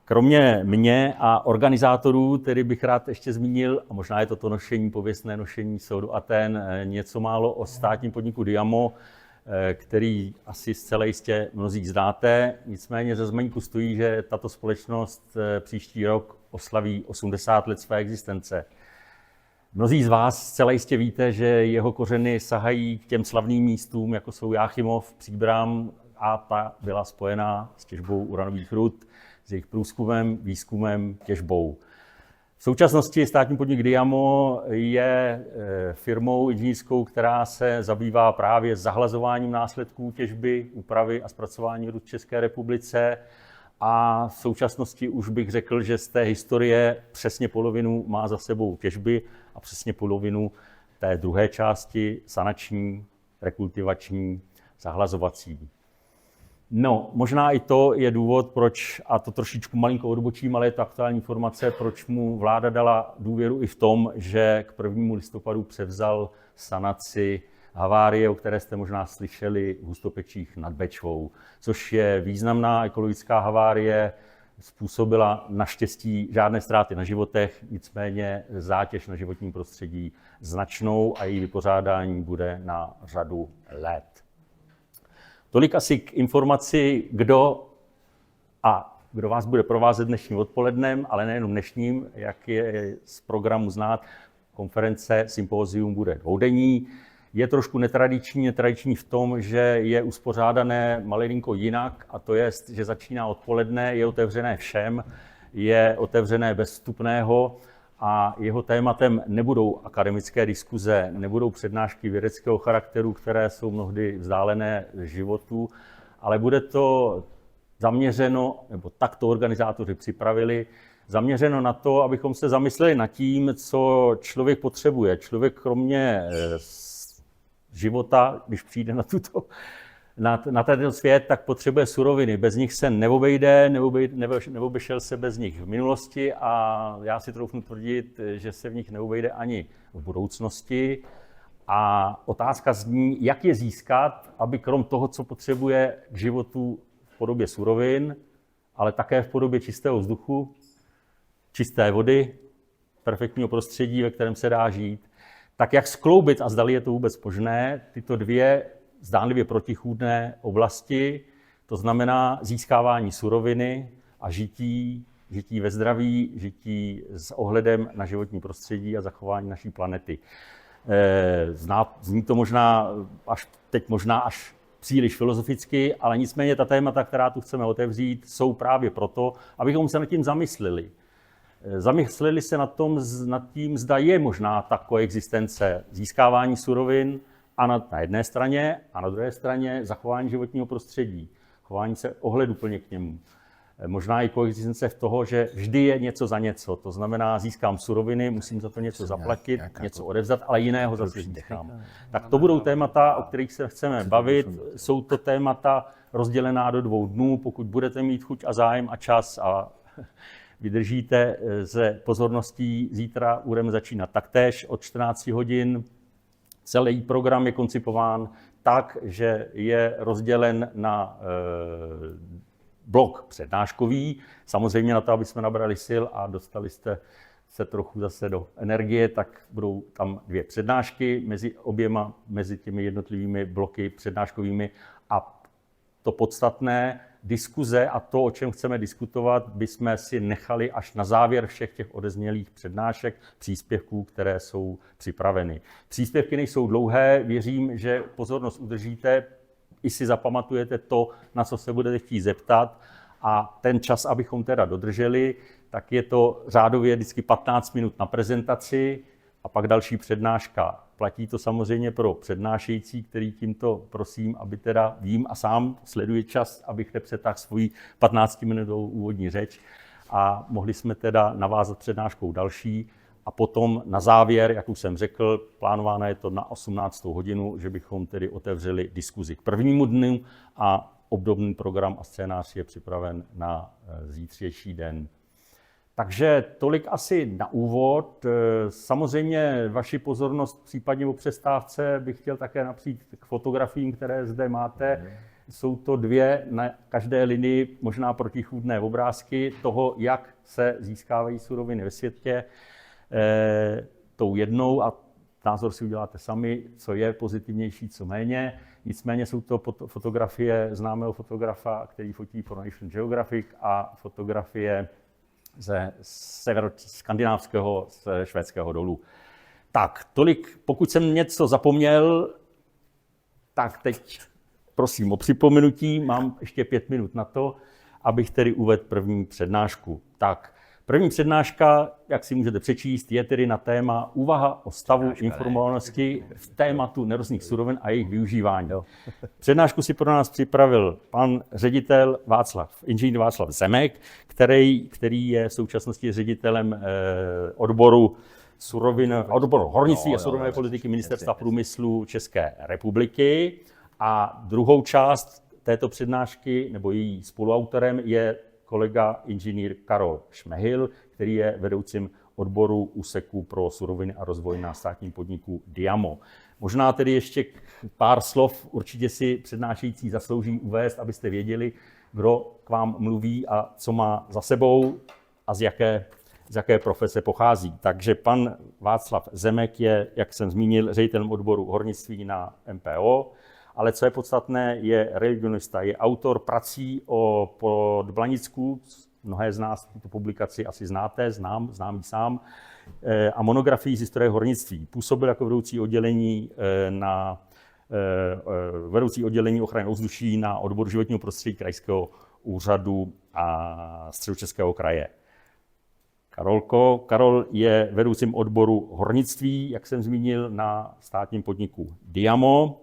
Kromě mě a organizátorů, tedy bych rád ještě zmínil, a možná je to nošení, pověstné nošení soudu Athén, něco málo o státním podniku Diamo, který asi zcela jistě mnozí znáte. Nicméně za zmínku stojí, že tato společnost příští rok oslaví 80 let své existence. Mnozí z vás zcela jistě víte, že jeho kořeny sahají k těm slavným místům, jako jsou Jáchymov, Příbram, a ta byla spojená s těžbou uranových rud, s jejich průzkumem, výzkumem, těžbou. V současnosti státní podnik Diamo je firmou inženýrskou, která se zabývá právě zahlazováním následků těžby, úpravy a zpracování rud v České republice. A v současnosti už bych řekl, že z té historie přesně polovinu má za sebou těžby a přesně polovinu té druhé části sanační, rekultivační, zahlazovací. No, možná i to je důvod, proč, a to trošičku malinko odbočím, ale je to aktuální informace, proč mu vláda dala důvěru i v tom, že k 1. listopadu převzal sanaci havárie, o které jste možná slyšeli v Hustopečích nad Bečvou, což je významná ekologická havárie, způsobila naštěstí žádné ztráty na životech, nicméně zátěž na životním prostředí značnou a její vypořádání bude na řadu let. Tolik asi k informaci, kdo vás bude provázet dnešním odpolednem, ale nejenom dnešním, jak je z programu znát, konference, sympózium bude dvoudenní. Je trošku netradiční v tom, že je uspořádané malinko jinak, a to je, že začíná odpoledne, je otevřené všem, je otevřené bez vstupného a jeho tématem nebudou akademické diskuze, nebudou přednášky vědeckého charakteru, které jsou mnohdy vzdálené životu, ale bude to zaměřeno, nebo tak to organizátoři připravili, zaměřeno na to, abychom se zamysleli nad tím, co člověk potřebuje. Člověk kromě života, když přijde na tento svět, tak potřebuje suroviny. Bez nich se neobešel se bez nich v minulosti a já si troufnu tvrdit, že se v nich neobejde ani v budoucnosti. A otázka zní, jak je získat, aby krom toho, co potřebuje k životu v podobě surovin, ale také v podobě čistého vzduchu, čisté vody, perfektního prostředí, ve kterém se dá žít, tak jak skloubit, a zdali je to vůbec možné, tyto dvě zdánlivě protichůdné oblasti, to znamená získávání suroviny a žití ve zdraví, žití s ohledem na životní prostředí a zachování naší planety. Zní to možná až příliš filozoficky, ale nicméně ta témata, která tu chceme otevřít, jsou právě proto, abychom se nad tím zamysleli. Zamysleli se nad tím, zda je možná ta koexistence získávání surovin a na jedné straně a na druhé straně zachování životního prostředí, chování se ohleduplně k němu. Možná i koexistence v toho, že vždy je něco za něco. To znamená, získám suroviny, musím za to něco zaplatit, něco odevzdat, ale jiného zase získám. Tak to budou témata, o kterých se chceme bavit. Jsou to témata rozdělená do 2 dnů. Pokud budete mít chuť a zájem a čas a vydržíte ze pozorností, zítra budeme začínat taktéž od 14 hodin. Celý program je koncipován tak, že je rozdělen na blok přednáškový. Samozřejmě na to, aby jsme nabrali sil a dostali jste se trochu zase do energie, tak budou tam 2 přednášky mezi těmi jednotlivými bloky přednáškovými a to podstatné, diskuze a to, o čem chceme diskutovat, bychom si nechali až na závěr všech těch odeznělých přednášek, příspěvků, které jsou připraveny. Příspěvky nejsou dlouhé, věřím, že pozornost udržíte, i si zapamatujete to, na co se budete chtít zeptat a ten čas, abychom teda dodrželi, tak je to řádově vždycky 15 minut na prezentaci a pak další přednáška. Platí to samozřejmě pro přednášející, který tímto prosím, aby teda vím a sám sleduji čas, abych nepřetáhl svoji 15-minutovou úvodní řeč a mohli jsme teda navázat přednáškou další a potom na závěr, jak už jsem řekl, plánováno je to na 18. hodinu, že bychom tedy otevřeli diskuzi k 1. dnu a obdobný program a scénář je připraven na zítřejší den. Takže tolik asi na úvod. Samozřejmě vaši pozornost případně o přestávce bych chtěl také napřít k fotografiím, které zde máte jsou to dvě na každé linii možná protichůdné obrázky toho, jak se získávají suroviny ve světě. Tou jednou, a názor si uděláte sami, co je pozitivnější, co méně. Nicméně jsou to fotografie známého fotografa, který fotí pro National Geographic, a fotografie ze severoskandinávského, z švédského dolu. Tak, tolik, pokud jsem něco zapomněl, tak teď prosím o připomenutí, mám ještě 5 minut na to, abych tedy uvedl první přednášku. Tak, první přednáška, jak si můžete přečíst, je tedy na téma úvaha o stavu informovanosti v tématu nerostných surovin a jejich využívání. Přednášku si pro nás připravil pan ředitel inženýr Václav Zemek, který je v současnosti ředitelem odboru hornictví a surovinové politiky Ministerstva průmyslu České republiky. A druhou část této přednášky, nebo její spoluautorem, je kolega inženýr Karol Šmehil, který je vedoucím odboru úseku pro suroviny a rozvoj na státním podniku Diamo. Možná tedy ještě pár slov určitě si přednášející zaslouží uvést, abyste věděli, kdo k vám mluví a co má za sebou a z jaké profese pochází. Takže pan Václav Zemek je, jak jsem zmínil, ředitelem odboru hornictví na MPO, ale co je podstatné, je religionista, je autor prací o Podblanicku, mnohé z nás tuto publikaci asi znáte, znám ji sám, a monografií z historie hornictví. Působil jako vedoucí oddělení ochrany ovzduší na odboru životního prostředí Krajského úřadu a Středočeského kraje. Karol je vedoucím odboru hornictví, jak jsem zmínil, na státním podniku Diamo.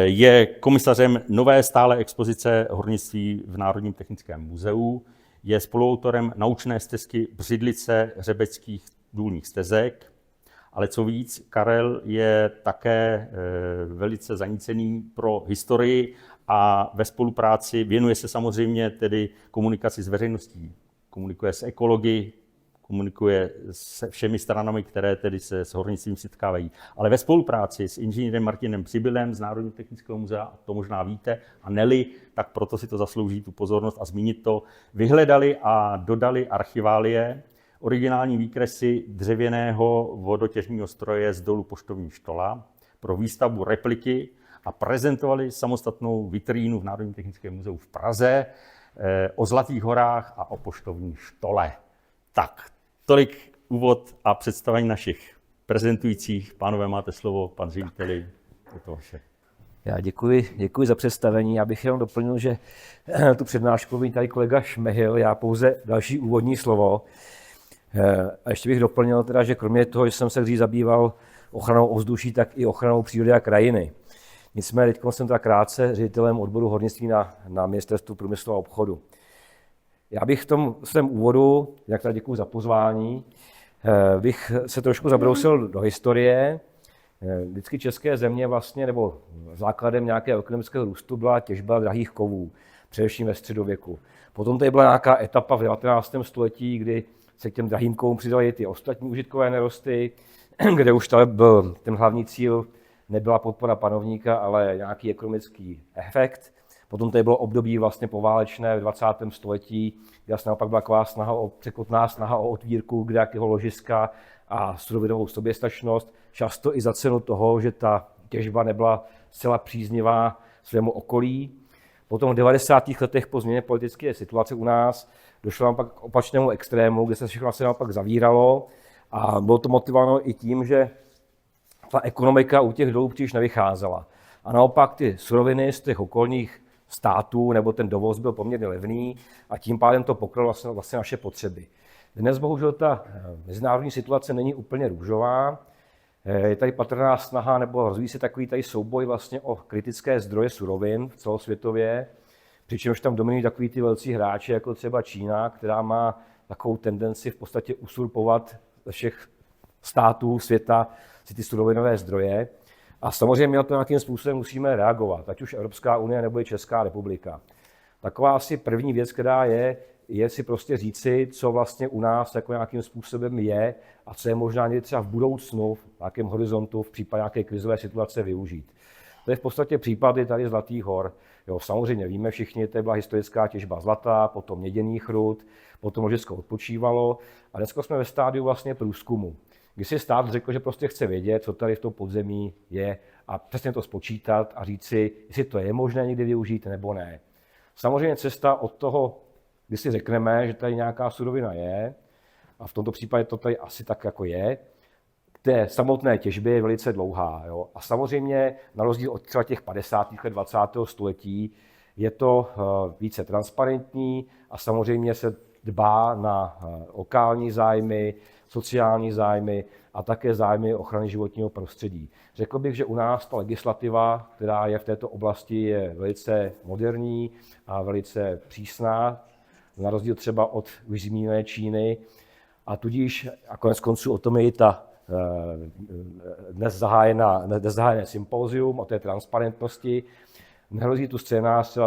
Je komisařem nové stále expozice hornictví v Národním technickém muzeu. Je spoluautorem naučné stezky Břidlice hřebeckých důlních stezek. Ale co víc, Karel je také velice zanícený pro historii a ve spolupráci věnuje se samozřejmě tedy komunikaci s veřejností. Komunikuje s ekology, komunikuje se všemi stranami, které tedy se s hornictvím setkávají. Ale ve spolupráci s inženýrem Martinem Přibylem z Národního technického muzea, to možná víte, a Neli, tak proto si to zaslouží tu pozornost a zmínit to, vyhledali a dodali archiválie, originální výkresy dřevěného vodotěžního stroje z dolu Poštovní štola pro výstavbu repliky a prezentovali samostatnou vitrínu v Národním technickém muzeu v Praze o Zlatých horách a o Poštovní štole. Tak, tolik úvod a představení našich prezentujících. Pánové, máte slovo, pan řediteli, je to vaše. Já děkuji za představení. Já bych jenom doplnil, že tu přednášku mít tady kolega Šmehil, já pouze další úvodní slovo. A ještě bych doplnil teda, že kromě toho, že jsem se dřív zabýval ochranou ovzduší, tak i ochranou přírody a krajiny. Nicméně teď jsem teda krátce ředitelem odboru hornictví na Ministerstvu průmyslu a obchodu. Já bych v tom svém úvodu, jak teda děkuji za pozvání, bych se trošku zabrousil do historie. Vždycky české země vlastně, nebo základem nějakého ekonomického růstu byla těžba drahých kovů, především ve středověku. Potom tady byla nějaká etapa v 19. století, kdy se k těm drahým kovům přidaly ty ostatní užitkové nerosty, kde už byl ten hlavní cíl nebyla podpora panovníka, ale nějaký ekonomický efekt. Potom tady bylo období vlastně poválečné v 20. století, kde naopak byla taková překotná snaha o otvírku k nějakého ložiska a surovinovou soběstačnost, často i za cenu toho, že ta těžba nebyla zcela příznivá svému okolí. Potom v 90. letech po změně politické situace u nás došlo naopak k opačnému extrému, kde se všechno vlastně naopak zavíralo a bylo to motivováno i tím, že ta ekonomika u těch dolů příliš nevycházela. A naopak ty suroviny z těch okolních států nebo ten dovoz byl poměrně levný a tím pádem to pokrylo vlastně naše potřeby. Dnes bohužel ta mezinárodní situace není úplně růžová. Je tady patrná snaha nebo rozvíjí se takový tady souboj vlastně o kritické zdroje surovin celosvětově, přičemž tam dominují takový ty velcí hráči, jako třeba Čína, která má takovou tendenci v podstatě usurpovat ze všech států světa si ty surovinové zdroje. A samozřejmě na to nějakým způsobem musíme reagovat, ať už Evropská unie nebo i Česká republika. Taková asi první věc, která je si prostě říci, co vlastně u nás jako nějakým způsobem je a co je možná někdy třeba v budoucnu, v nějakém horizontu, v případě nějaké krizové situace využít. To je v podstatě případy tady Zlatých hor. Jo, samozřejmě víme všichni, to byla historická těžba zlata, potom měděných rud, potom ložisko odpočívalo a dneska jsme ve stádiu vlastně průzkumu, kdy si stát řekl, že prostě chce vědět, co tady v tom podzemí je a přesně to spočítat a říct si, jestli to je možné někdy využít nebo ne. Samozřejmě cesta od toho, kdy si řekneme, že tady nějaká surovina je, a v tomto případě to tady asi tak jako je, k té samotné těžbě je velice dlouhá. Jo? A samozřejmě na rozdíl od třeba těch 50. let 20. století je to více transparentní a samozřejmě se dbá na lokální zájmy, sociální zájmy a také zájmy ochrany životního prostředí. Řekl bych, že u nás ta legislativa, která je v této oblasti, je velice moderní a velice přísná, na rozdíl třeba od už zmíněné Číny. A tudíž, a konec konců o tom je i ta dnes zahájené sympózium o té transparentnosti. Nehrozí tu scénář,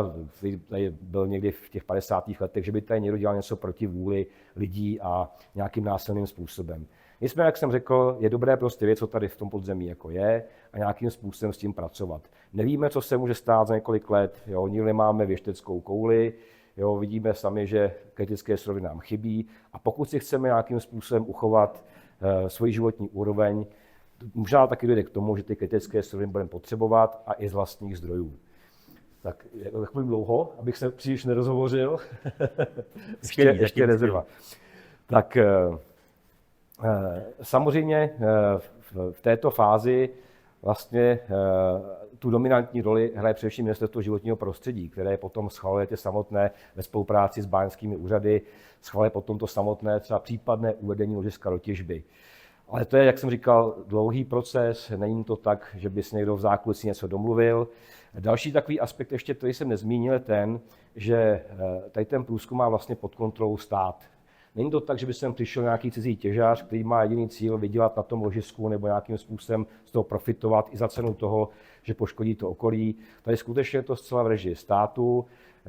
tady byl někdy v těch 50. letech, že by tady někdo dělal něco proti vůli lidí a nějakým násilným způsobem. Nicméně, jak jsem řekl, je dobré prostě vědět, co tady v tom podzemí jako je a nějakým způsobem s tím pracovat. Nevíme, co se může stát za několik let, jo, nikdy nemáme věšteckou kouli, jo, vidíme sami, že kritické suroviny nám chybí a pokud si chceme nějakým způsobem uchovat svoji životní úroveň, možná taky dojde k tomu, že ty kritické suroviny budeme potřebovat a i z vlastních zdrojů. Tak mluvím dlouho, abych se příliš nerozhovořil. ještě rezerva. Tak samozřejmě v této fázi vlastně tu dominantní roli hraje především Ministerstvo životního prostředí, které potom schvaluje ty samotné ve spolupráci s báňskými úřady, schvaluje potom to samotné třeba případné uvedení ložiska do těžby. Ale to je, jak jsem říkal, dlouhý proces, není to tak, že by se někdo v zákulisí něco domluvil. Další takový aspekt ještě, který jsem nezmínil, je ten, že tady ten průzkum má vlastně pod kontrolou stát. Není to tak, že by sem přišel nějaký cizí těžař, který má jediný cíl vydělat na tom ložisku nebo nějakým způsobem z toho profitovat i za cenu toho, že poškodí to okolí. Tady skutečně je to zcela v režii státu.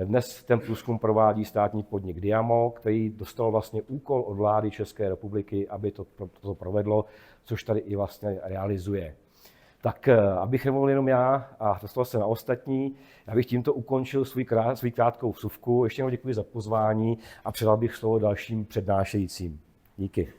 Dnes ten průzkum provádí státní podnik Diamo, který dostal vlastně úkol od vlády České republiky, aby to provedlo, což tady i vlastně realizuje. Tak abych nemluvil jenom já a dostal se na ostatní, já bych tímto ukončil svou krátkou vsuvku. Ještě jednou děkuji za pozvání a předal bych slovo dalším přednášejícím. Díky.